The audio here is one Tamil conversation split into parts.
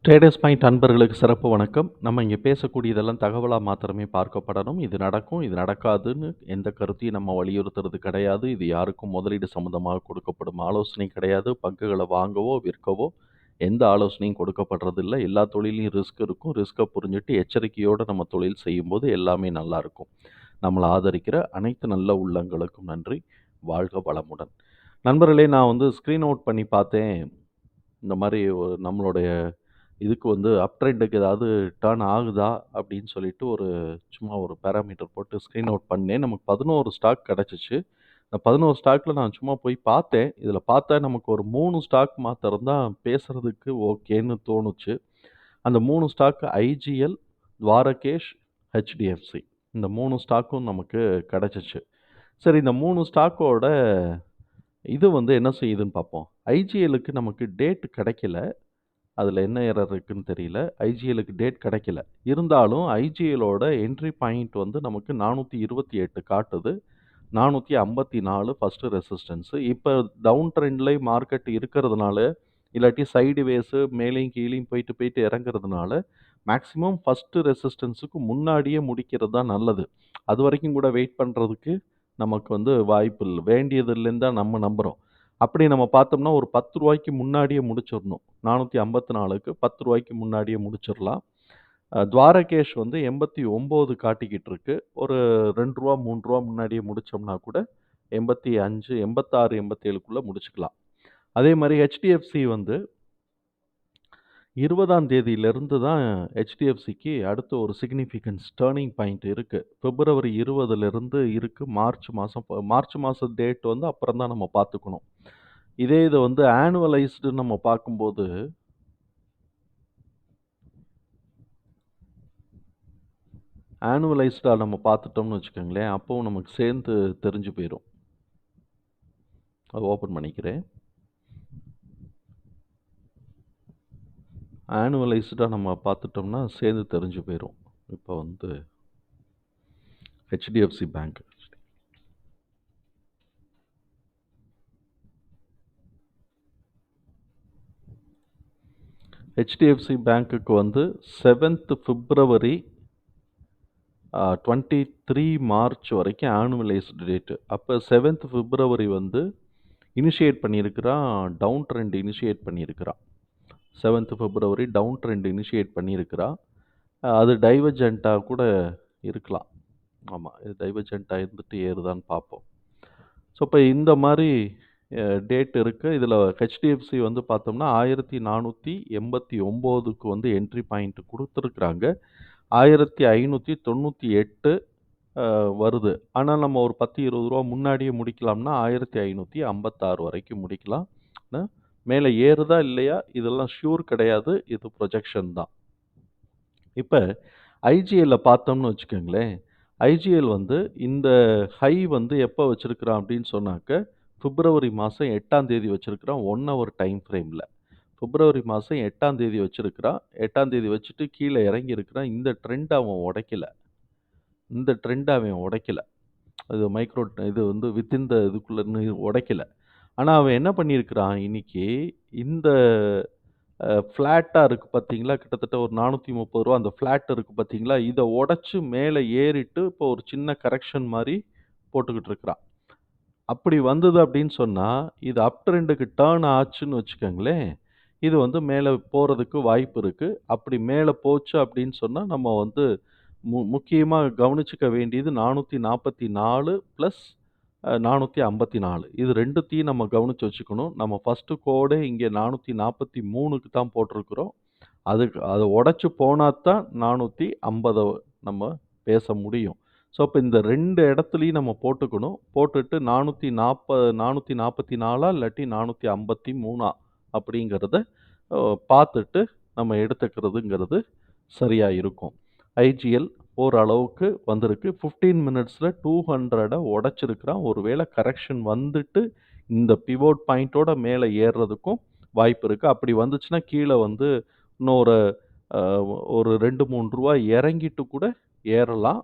ட்ரேடர்ஸ் பாயிண்ட் அன்பர்களுக்கு சிறப்பு வணக்கம். நம்ம இங்க பேசக்கூடியதெல்லாம் தகவலா மாத்திரமே பார்க்கப்படணும். இது நடக்கும், இது நடக்காதுன்னு எந்த கருத்தையும் நம்ம வலியுறுத்துறது கிடையாது. இது யாருக்கும் முதலீடு சம்மந்தமாக கொடுக்கப்படும் ஆலோசனை கிடையாது. பங்குகள வாங்கவோ, விற்கவோ எந்த ஆலோசனையும் கொடுக்கப்படுறதில்ல. எல்லா தொழில்லயும் ரிஸ்க் இருக்கும். ரிஸ்க்க புரிஞ்சுட்டு எச்சரிக்கையோட நம்ம தொழில் செய்யும்போது எல்லாமே நல்லாருக்கும். நம்மள ஆதரிக்கிற அனைத்து நல்ல உள்ளங்களுக்கும் நன்றி. வாழ்க வளமுடன். நண்பர்களே, நான் ஸ்க்ரீன் அவுட் பண்ணி பார்த்தேன். இந்த மாரி நம்மளுடைய இதுக்கு அப் ட்ரெண்டுக்கு ஏதாவது டர்ன் ஆகுதா அப்படின்னு சொல்லிட்டு சும்மா ஒரு பேராமீட்டர் போட்டு ஸ்க்ரீன் அவுட் பண்ணேன். நமக்கு 11 ஸ்டாக் கிடைச்சுச்சு. அந்த 11 ஸ்டாக்ல நான் சும்மா போய் பார்த்தேன். இதில பார்த்தா நமக்கு ஒரு 3 ஸ்டாக் மாத்திரம் தான் பேசுறதுக்கு ஓகேன்னு தோணுச்சு. அந்த 3 ஸ்டாக் ஐஜிஎல், துவாரகேஷ், ஹெச்டிஎஃப்சி. இந்த 3 ஸ்டாக்கும் நமக்கு கிடைச்சுச்சு. சரி, இந்த 3 ஸ்டாக்கோட இது என்ன செய்யுதுன்னு பார்ப்போம். ஐஜிஎல்லுக்கு நமக்கு டேட் கிடைக்கல. அதில என்ன எரர் இருக்குன்னு தெரியல. ஐஜிஎல்லுக்கு டேட் கிடைக்கல. இருந்தாலும் ஐஜிஎல்லோட என்ட்ரி பாயிண்ட் நமக்கு 428 காட்டுது. 454 ஃபர்ஸ்ட் ரெசிஸ்டன்ஸ். இப்ப டவுன் ட்ரெண்ட்ல மார்க்கெட் இருக்கிறதுனால, இல்லாட்டி சைட்வேஸ் மேலேயும் கீழயும் போயிட்டு போயிட்டு இறங்குறதுனால, மேக்ஸிமம் ஃபர்ஸ்ட் ரெசிஸ்டன்ஸுக்கு முன்னாடியே முடிக்கிறது தான் நல்லது. அதுவரைக்கும் கூட வெயிட் பண்றதுக்கு நமக்கு வாய்ப்பு இல்ல. வேண்டியதில்லைன்னு தான் நம்ம நம்புறோம். அப்படி நம்ம பார்த்தோம்னா, ஒரு ரூ. 10 முன்னாடியே முடிச்சிரணும். 454க்கு ரூ. 10 முன்னாடியே முடிச்சிரலாம். துவாரகேஷ் 89 காட்டிக்கிட்டு இருக்கு. ஒரு ரூ. 2 ரூ. 3 முன்னாடியே முடிச்சோம்னா கூட 85, 86, 87க்குள்ள முடிச்சுக்கலாம். அதே மாரி ஹெச்டிஎஃப்சி 20ஆம் தேதியிலிருந்து தான் ஹெச்டிஎஃப்சிக்கு அடுத்த ஒரு சிக்னிஃபிகன்ஸ் டர்னிங் பாயிண்ட் இருக்கு. பிப்ரவரி 20லிருந்து இருக்கு. மார்ச் மாசம் டேட் அப்புறம் தான் நம்ம பார்த்துக்கணும். இதே இத ஆனுவலைஸ்டு நம்ம பார்க்கும்போது, ஆனுவலைஸ்டா நம்ம பார்த்துட்டோம்னு வச்சுக்கோங்களேன், அப்பவும் நமக்கு சேர்ந்து தெரிஞ்சு போயிரும். அத ஓப்பன் பண்ணிக்கிறேன். ஆனுவலைஸ்டா நம்ம பார்த்துட்டோம்னா சேர்ந்து தெரிஞ்சு போயிரும். இப்ப ஹெச்டிஎஃப்சி பேங்க். ஹெச்டிஎஃப்சி பேங்க்குக்கு 7th பிப்ரவரி 23 மார்ச் வரைக்கும் ஆனுவலைஸ்டு டேட். அப்ப 7th பிப்ரவரி இனிஷியேட் பண்ணியிருக்கிறான். டவுன் ட்ரெண்ட் இனிஷியேட் பண்ணியிருக்கிறான். 7th பிப்ரவரி டவுன் ட்ரெண்ட் இனிஷியேட் பண்ணியிருக்கிறான். அது டைவர்ஜென்ட்டா கூட இருக்கலாம். ஆமா, இது டைவர்ஜென்ட்டா இருந்துட்டு ஏறுதான்னு பார்ப்போம். ஸோ, இப்ப இந்த மாரி டேட் இருக்கு. இதில ஹெச்டிஎஃப்சி பார்த்தோம்னா 1489க்கு என்ட்ரி பாயிண்ட் குடுத்துருக்குறாங்க. 1598 வருது. ஆனா நம்ம ஒரு ரூ. 10, ரூ. 20 முன்னாடியே முடிக்கலாம்னா 1556 வரைக்கும் முடிக்கலாம். அ மேல ஏறுதா இல்லையா? இதெல்லாம் ஷூர் கிடையாது. இது ப்ரொஜெக்ஷன் தான். இப்ப ஐஜிஎல்ல பார்த்தோம்னு வச்சுக்கோங்களேன். ஐஜிஎல் இந்த ஹை எப்ப வச்சிருக்கிறான் அப்படின்னு சொன்னாக்க, பிப்ரவரி மாசம் 8ஆம் தேதி வச்சிருக்கிறான். 1 ஹவர் டைம் ஃப்ரேம்ல. பிப்ரவரி மாசம் 8ஆம் தேதி வச்சிருக்கிறான். 8ஆம் தேதி வச்சுட்டு கீழ இறங்கி இருக்கிறான். இந்த ட்ரெண்ட் அவன் உடைக்கல. இந்த ட்ரெண்ட் அவன் உடைக்கல. அது மைக்ரோ இது வித்தின் த இதுக்குள்ள உடைக்கல. ஆனா அவன் என்ன பண்ணியிருக்கிறான் இன்னைக்கு, இந்த ஃப்ளாட்டா இருக்கு பார்த்தீங்களா? கிட்டத்தட்ட ஒரு ரூ. 430 அந்த ஃப்ளாட் இருக்கு பார்த்தீங்களா? இத உடைச்சு மேல ஏறிட்டு, இப்போ ஒரு சின்ன கரெக்ஷன் மாரி போட்டுக்கிட்டு இருக்கிறான். அப்படி வந்தது அப்படின்னு சொன்னா, இது அப் ட்ரெண்டுக்கு டர்ன் ஆச்சுன்னு வச்சுக்கோங்களேன், இது மேல போறதுக்கு வாய்ப்பு இருக்கு. அப்படி மேல போச்சு அப்படின்னு சொன்னா, நம்ம முக்கியமா கவனிச்சுக்க வேண்டியது 444 பிளஸ் 454. இது 2த்தையும் நம்ம கவனிச்சு வச்சுக்கணும். நம்ம ஃபர்ஸ்ட்டு கோடே இங்க 443க்கு தான் போட்டிருக்கிறோம். அத உடைச்சு போனா தான் 450 நம்ம பேச முடியும். ஸோ, அப்ப இந்த 2 இடத்துலயும் நம்ம போட்டுக்கணும். போட்டுட்டு 444 இல்லாட்டி 453 அப்படிங்கிறத அ பார்த்துட்டு நம்ம எடுத்துக்கிறதுங்கிறது சரியா இருக்கும். ஐஜிஎல் ஓரளவுக்கு வந்திருக்கு. 15 மினிட்ஸ்ல 200 உடைச்சிருக்கிறான். ஒருவேளை கரெக்ஷன் வந்துட்டு இந்த பிவோட் பாயிண்டோட மேல ஏறுறதுக்கும் வாய்ப்பு இருக்கு. அப்படி வந்துச்சுன்னா கீழ இன்னும் அ ஒரு ரூ. 2, 3 இறங்கிட்டு கூட ஏறலாம்.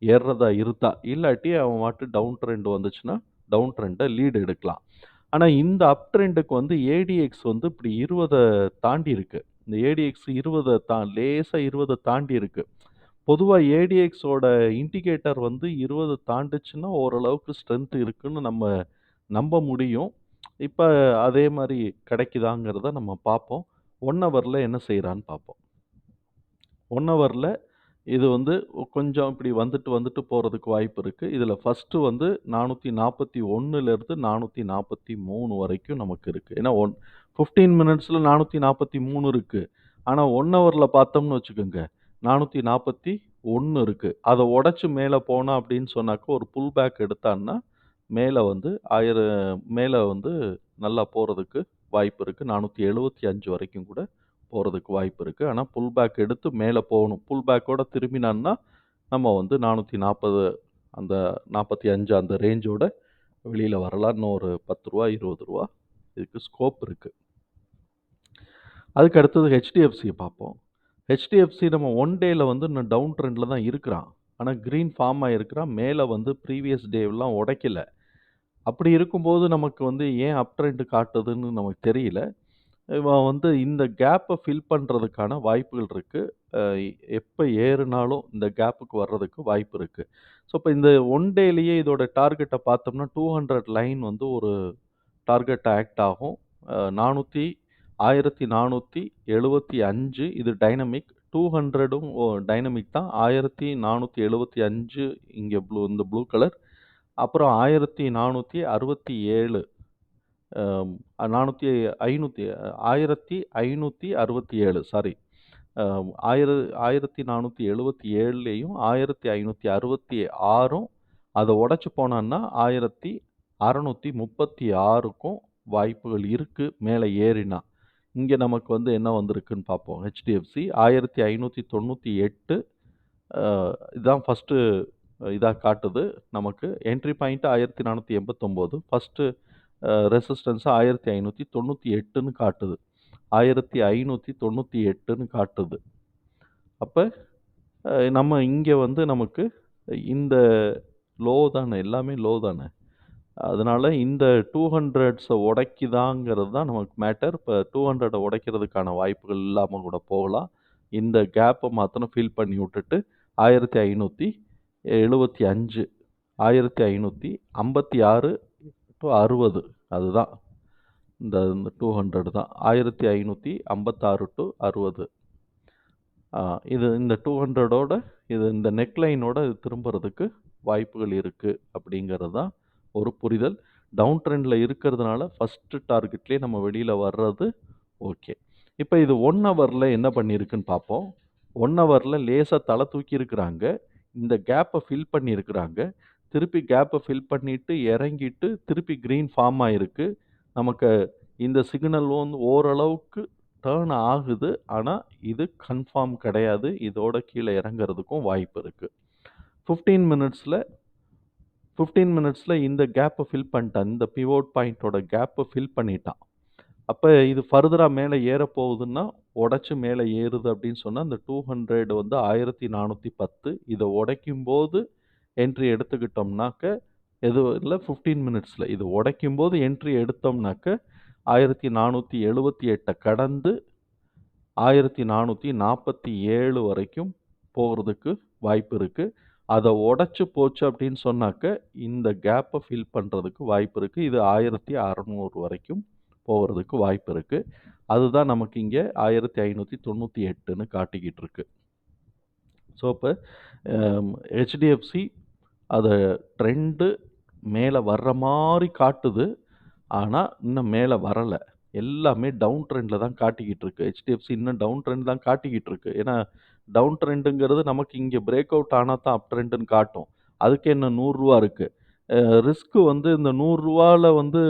ஏறுறதா இருந்தா. இல்லாட்டி அவன் பாட்டு டவுன் ட்ரெண்ட் வந்துச்சுன்னா, டவுன் ட்ரெண்ட லீட் எடுக்கலாம். ஆனா இந்த அப் ட்ரெண்டுக்கு ஏடிஎக்ஸ் இப்படி 20 தாண்டி இருக்கு. இந்த ஏடிஎக்ஸ் 20 லேசா 20 தாண்டி இருக்கு. பொதுவா ஏடிஎக்ஸோட இண்டிகேட்டர் வந்து 20 தாண்டுச்சுன்னா, ஓரளவுக்கு ஸ்ட்ரென்த் இருக்குன்னு நம்ம நம்ப முடியும். இப்ப அதே மாரி கிடைக்குதாங்கிறத நம்ம பார்ப்போம். 1 ஹவர்ல என்ன செய்றான்னு பார்ப்போம். 1 ஹவர்ல இது வந்து கொஞ்சம் இப்படி வந்துட்டு, வந்துட்டு போறதுக்கு வாய்ப்பு இருக்கு. இதுல ஃபர்ஸ்ட்டு வந்து 441லேருந்து 443 வரைக்கும் நமக்கு இருக்கு. ஏன்னா 15 மினிட்ஸ்ல 443 இருக்கு. ஆனா 1 ஹவர்ல பார்த்தோம்னு வச்சுக்கோங்க, 441 இருக்கு. அத உடைச்சு மேல போனோம் அப்படின்னு சொன்னாக்க, ஒரு புல் பேக் எடுத்தான்னா, மேல வந்து 1000 மேல வந்து நல்லா போறதுக்கு வாய்ப்பு இருக்கு. 475 வரைக்கும் கூட போறதுக்கு வாய்ப்பு இருக்கு. ஆனா புல் பேக் எடுத்து மேல போகணும். புல் பேக்கோட திரும்பினான்னா, நம்ம வந்து 440 அந்த 45 அந்த ரேஞ்சோட வெளியில வரலாம். இன்னும் ஒரு ரூ. 10 ரூ. 20 இதுக்கு ஸ்கோப் இருக்கு. அதுக்கு அடுத்தது ஹெச்டிஎஃப்சிய பார்ப்போம். ஹெச்டிஎஃப்சி நம்ம 1 டேல வந்து இன்னும் டவுன் ட்ரெண்ட்ல தான் இருக்கிறான். ஆனா கிரீன் ஃபார்ம் ஆயிருக்கிறான். மேல வந்து ப்ரீவியஸ் டேவ்லாம் உடைக்கல. அப்படி இருக்கும்போது நமக்கு வந்து ஏன் அப் ட்ரெண்ட் காட்டுதுன்னு நமக்கு தெரியல. இவன் வந்து இந்த கேப்ப ஃபில் பண்றதுக்கான வாய்ப்புகள் இருக்கு. அ எப்ப ஏறுனாலும் இந்த கேப்புக்கு வர்றதுக்கு வாய்ப்பு இருக்கு. ஸோ, இப்ப இந்த 1 டேலயே இதோட டார்கெட்ட பார்த்தோம்னா, 200 லைன் வந்து ஒரு டார்கெட் ஆக்ட் ஆகும். 1475 இது டைனமிக். 200ம் டைனமிக் தான். 1475 இங்க இந்த ப்ளூ கலர். அப்புறம் 1467 அம் 400 500 1567 சாரி. அ ஆயிர 1477லயும் 1566ம் அத உடைச்சு போனான்னா 1636க்கும் வாய்ப்புகள் இருக்கு மேல ஏறினா. இங்க நமக்கு வந்து என்ன வந்திருக்குன்னு பார்ப்போம். ஹெச்டிஎஃப்சி 1598 அ இதான் ஃபர்ஸ்ட்டு இதா காட்டுது நமக்கு. என்ட்ரி பாயிண்ட் 1489 ஃபர்ஸ்ட்டு ரெசிஸ்டன்ஸ் 1598ன்னு காட்டுது. 1598ன்னு காட்டுது. அப்ப நம்ம இங்க வந்து நமக்கு இந்த லோ தானே, எல்லாமே லோ தானே. அதனால இந்த 200ஸ உடைக்குதாங்கிறது தான் நமக்கு மேட்டர். இப்ப 200 உடைக்கிறதுக்கான வாய்ப்புகள் இல்லாம கூட போகலாம். இந்த கேப்ப மாத்திரம் ஃபில் பண்ணி விட்டுட்டு 1575 1556 டூ 60 அதுதான். இந்த 200 தான். 1556 டூ 60. ஆ இது இந்த 200ஓட இது இந்த நெக்லைனோட இது திரும்புறதுக்கு வாய்ப்புகள் இருக்கு அப்படிங்கிறது தான் ஒரு புரிதல். டவுன் ட்ரெண்ட்ல இருக்கிறதுனால ஃபர்ஸ்ட் டார்கெட்லயே நம்ம வெளியில வர்றது ஓகே. இப்ப இது 1 ஹவர்ல என்ன பண்ணியிருக்குன்னு பார்ப்போம். 1 ஹவர்ல லேசா தல தூக்கி இருக்கிறாங்க. இந்த கேப்ப ஃபில் பண்ணியிருக்கிறாங்க. திருப்பி கேப்ப ஃபில் பண்ணிட்டு இறங்கிட்டு திருப்பி கிரீன் ஃபார்ம் ஆயிருக்கு. நமக்கு இந்த சிக்னல் வந்து ஓரளவுக்கு டர்ன் ஆகுது. ஆனா, இது கன்ஃபார்ம் கிடையாது. இதோட கீழ இறங்குறதுக்கும் வாய்ப்பு இருக்கு. 15 மினிட்ஸ்ல 15 மினிட்ஸ்ல இந்த கேப்ப ஃபில் பண்ணிட்டான். இந்த பிவோட் பாயிண்டோட கேப்ப ஃபில் பண்ணிட்டான். அப்ப இது ஃபர்தரா மேல ஏறப்போகுதுன்னா, உடைச்சு மேல ஏறுது அப்படின்னு சொன்னா, இந்த 200 வந்து 1410 இத உடைக்கும்போது என்ட்ரி எடுத்துக்கிட்டோம்னாக்க, எதுவும் இல்ல 15 மினிட்ஸ்ல இது உடைக்கும்போது என்ட்ரி எடுத்தோம்னாக்க, 1478 கடந்து 1447 வரைக்கும் போறதுக்கு வாய்ப்பு இருக்கு. அத உடைச்சு போச்சு அப்படின்னு சொன்னாக்க, இந்த கேப்ப ஃபில் பண்றதுக்கு வாய்ப்பு இருக்கு. இது 1600 வரைக்கும் போறதுக்கு வாய்ப்பு இருக்கு. அதுதான் நமக்கு இங்க 1598ன்னு காட்டிக்கிட்டு இருக்கு. ஸோ, இப்ப ஹெச்டிஎஃப்சி அத ட்ரெண்டு மேல வர்ற மாரி காட்டுது. ஆனா, இன்னும் மேல வரல. எல்லாமே டவுன் ட்ரெண்ட்ல தான் காட்டிக்கிட்டு இருக்கு. ஹெச்டிஎஃப்சி இன்னும் டவுன் ட்ரெண்ட் தான் காட்டிக்கிட்டு இருக்கு. ஏன்னா, டவுன் ட்ரெண்டுங்கிறது நமக்கு இங்க பிரேக் அவுட் ஆனா தான் அப் ட்ரெண்டுன்னு காட்டும். அதுக்கு என்ன ரூ. 100 இருக்கு. அ ரிஸ்க் வந்து இந்த ரூ. 100ல வந்து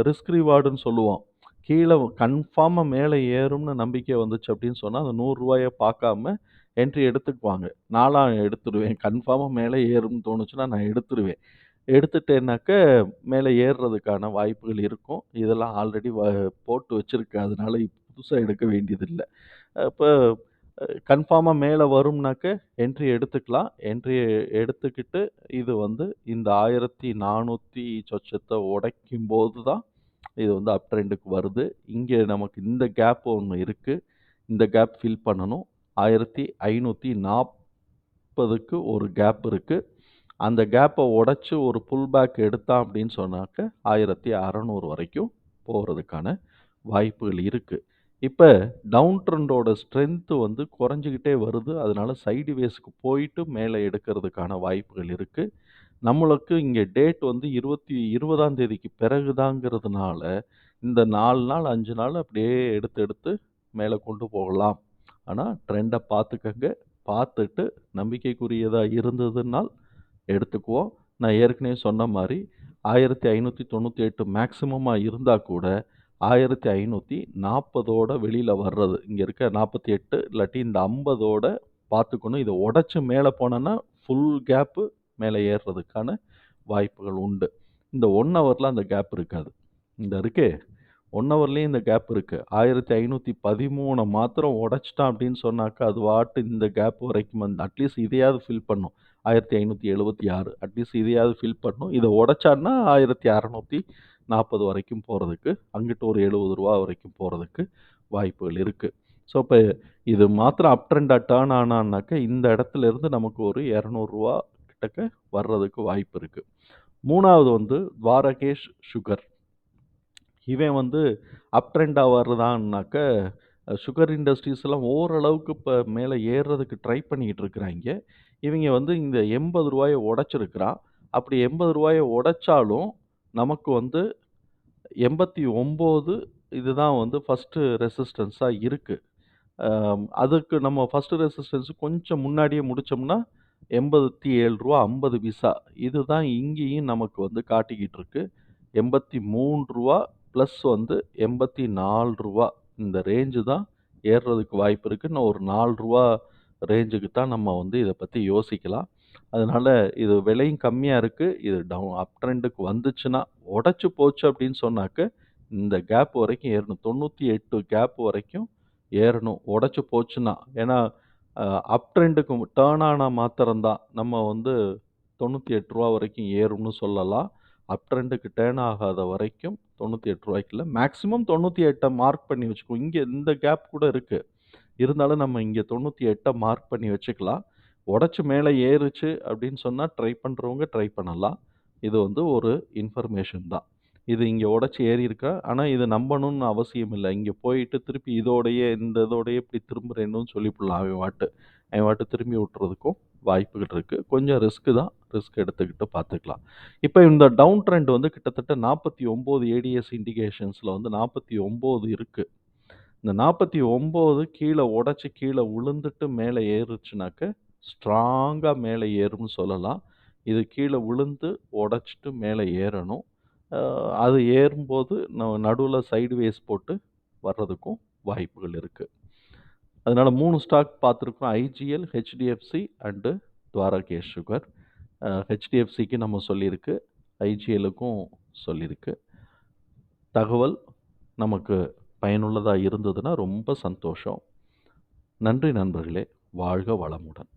ரிஸ்க் ரிவார்டுன்னு சொல்லுவோம். கீழ கன்ஃபார்மா மேல ஏறும்னு நம்பிக்கை வந்துச்சு அப்படின்னு சொன்னா, அந்த ரூ. 100 பார்க்காம என்ட்ரி எடுத்துக்குவாங்க. நான்லாம் எடுத்துருவேன். கன்ஃபார்மா மேல ஏறும்னு தோணுச்சுன்னா நான் எடுத்துருவேன். எடுத்துட்டேன்னாக்க, மேல ஏறுறதுக்கான வாய்ப்புகள் இருக்கும். இதெல்லாம் ஆல்ரெடி போட்டு வச்சிருக்கேன். அதனால புதுசா எடுக்க வேண்டியதில்ல. அப்ப கன்ஃபார்மா மேல வரும்னாக்க, என்ட்ரி எடுத்துக்கலாம். என்ட்ரி எடுத்துக்கிட்டு, இது வந்து இந்த 1400 சொச்சத்த உடைக்கும்போது தான், இது வந்து அப் ட்ரெண்டுக்கு வருது. இங்க நமக்கு இந்த கேப் ஒண்ணு இருக்கு. இந்த கேப் ஃபில் பண்ணணும். 1540க்கு ஒரு கேப் இருக்கு. அந்த கேப்பை உடைச்சு ஒரு புல் பேக் எடுத்தான் அப்படின்னு சொன்னாக்க 1600 வரைக்கும் போகிறதுக்கான வாய்ப்புகள் இருக்கு. இப்ப டவுன் ட்ரெண்டோட ஸ்ட்ரென்த் வந்து குறைஞ்சுகிட்டே வருது. அதனால சைடு வேஸ்க்கு போயிட்டு மேலே எடுக்கிறதுக்கான வாய்ப்புகள் இருக்கு. நம்மளுக்கு இங்க டேட் வந்து 20ஆம் தேதிக்கு பிறகுதாங்கிறதுனால, இந்த 4 நாள் 5 நாள் அப்படியே எடுத்து எடுத்து மேலே கொண்டு போகலாம். ஆனா ட்ரெண்ட பார்த்துக்கங்க. பார்த்துட்டு நம்பிக்கைக்குரியதா இருந்ததுனால் எடுத்துக்குவோம். நான் ஏற்கனவே சொன்ன மாரி 1598 மேக்ஸிமமா இருந்தா கூட 1540ஓட வெளியில வர்றது. இங்க இருக்க 48 இல்லாட்டி இந்த 50ஓட பார்த்துக்கணும். இத உடைச்சு மேல போனோம்னா, ஃபுல் கேப் மேல ஏறுறதுக்கான வாய்ப்புகள் உண்டு. இந்த 1 ஹவர்ல அந்த கேப் இருக்காது. இந்த இருக்கே 1 ஹவர்லயும் இந்த கேப் இருக்கு. 1513 மாத்திரம் உடைச்சுட்டான் அப்படின்னு சொன்னாக்கா, அது பாட்டு இந்த கேப் வரைக்கும் வந்து அட்லீஸ்ட் இதையாவது ஃபில் பண்ணும். 1576 அட்லீஸ்ட் இதையாவது ஃபில் பண்ணும். இத உடைச்சான்னா 1640 வரைக்கும் போறதுக்கு, அங்கிட்டு ஒரு ரூ. 70 வரைக்கும் போறதுக்கு வாய்ப்புகள் இருக்கு. ஸோ, இப்ப இது மாத்திரம் அப் ட்ரெண்டா டர்ன் ஆனான்னாக்க, இந்த இடத்துல இருந்து நமக்கு ஒரு ரூ. 200 கிட்டக்க வர்றதுக்கு வாய்ப்பு இருக்கு. 3வது வந்து துவாரகேஷ் சுகர். இவன் வந்து அப் ட்ரெண்டா வருதான்னாக்க, சுகர் இண்டஸ்ட்ரீஸ்லாம் ஓரளவுக்கு இப்ப மேல ஏறுறதுக்கு ட்ரை பண்ணிக்கிட்டு இருக்கிறாய்ங்க. இவங்க வந்து இந்த ரூ. 80 உடைச்சிருக்கிறான். அப்படி ரூ. 80 உடைச்சாலும், நமக்கு வந்து 89 இதுதான் வந்து ஃபர்ஸ்ட்டு ரெசிஸ்டன்ஸா இருக்கு. அதுக்கு நம்ம ஃபர்ஸ்ட் ரெசிஸ்டன்ஸ் கொஞ்சம் முன்னாடியே முடிச்சோம்னா, ரூ. 87.50 இதுதான் இங்கேயும் நமக்கு வந்து காட்டிக்கிட்டு இருக்கு. ரூ. 83 ப்ளஸ் வந்து ரூ. 84 இந்த ரேஞ்சு தான் ஏறுறதுக்கு வாய்ப்பு இருக்கு. இன்னும் ஒரு ரூ. 4 ரேஞ்சுக்கு தான் நம்ம வந்து இத பத்தி யோசிக்கலாம். அதனால இது விலையும் கம்மியா இருக்கு. இது அப் ட்ரெண்டுக்கு வந்துச்சுன்னா, உடைச்சு போச்சு அப்படின்னு சொன்னாக்க, இந்த கேப் வரைக்கும் ஏறணும். 98 கேப் வரைக்கும் ஏறணும். உடைச்சு போச்சுன்னா. ஏன்னா, அப் ட்ரெண்டுக்கு டர்ன் ஆனா மாத்திரம் தான் நம்ம வந்து ரூ. 98 வரைக்கும் ஏறும்னு சொல்லலாம். அப் ட்ரெண்டுக்கு டர்ன் ஆகாத வரைக்கும் ரூ. 98 இல்ல. மேக்ஸிமம் 98 மார்க் பண்ணி வச்சுக்குவோம். இங்க இந்த கேப் கூட இருக்கு. இருந்தாலும் நம்ம இங்க 98 மார்க் பண்ணி வச்சுக்கலாம். உடைச்சு மேல ஏறுச்சு அப்படின்னு சொன்னா ட்ரை பண்றவங்க ட்ரை பண்ணலாம். இது வந்து ஒரு இன்ஃபர்மேஷன் தான். இது இங்க உடைச்சு ஏறியிருக்கா. ஆனா இத நம்பணும்னு அவசியம் இல்ல. இங்க போயிட்டு திருப்பி இதோடயே இந்த இதோடயே இப்படி திரும்புறேன்னும் சொல்லிப்புடலாம் அவன் பாட்டு திரும்பி விட்டுறதுக்கும் வாய்ப்புகள் இருக்கு. கொஞ்சம் ரிஸ்க் தான். ரிஸ்க் எடுத்துக்கிட்டு பார்த்துக்கலாம். இப்ப இந்த டவுன் ட்ரெண்ட் வந்து கிட்டத்தட்ட 49 ஏடிஎஸ் இண்டிகேஷன்ஸ்ல வந்து 49 இருக்கு. இந்த 49 கீழ உடைச்சு கீழ விழுந்துட்டு மேல ஏறுச்சுனாக்க, ஸ்ட்ராங்கா மேல ஏறும்னு சொல்லலாம். இது கீழ விழுந்து உடைச்சுட்டு மேல ஏறணும். அ அது ஏறும்போது நடுவுல சைட்வேஸ் போட்டு வர்றதுக்கும் வாய்ப்புகள் இருக்கு. அதனால 3 ஸ்டாக் பார்த்துருக்கோம். IGL, HDFC and Dwarikesh sugar. ஹெச்டிஎஃப்சிக்கு நம்ம சொல்லியிருக்கு. ஐஜிஎல்லுக்கும் சொல்லியிருக்கு. தகவல் நமக்கு பயனுள்ளதா இருந்ததுன்னா ரொம்ப சந்தோஷம். நன்றி நண்பர்களே! வாழ்க வளமுடன்.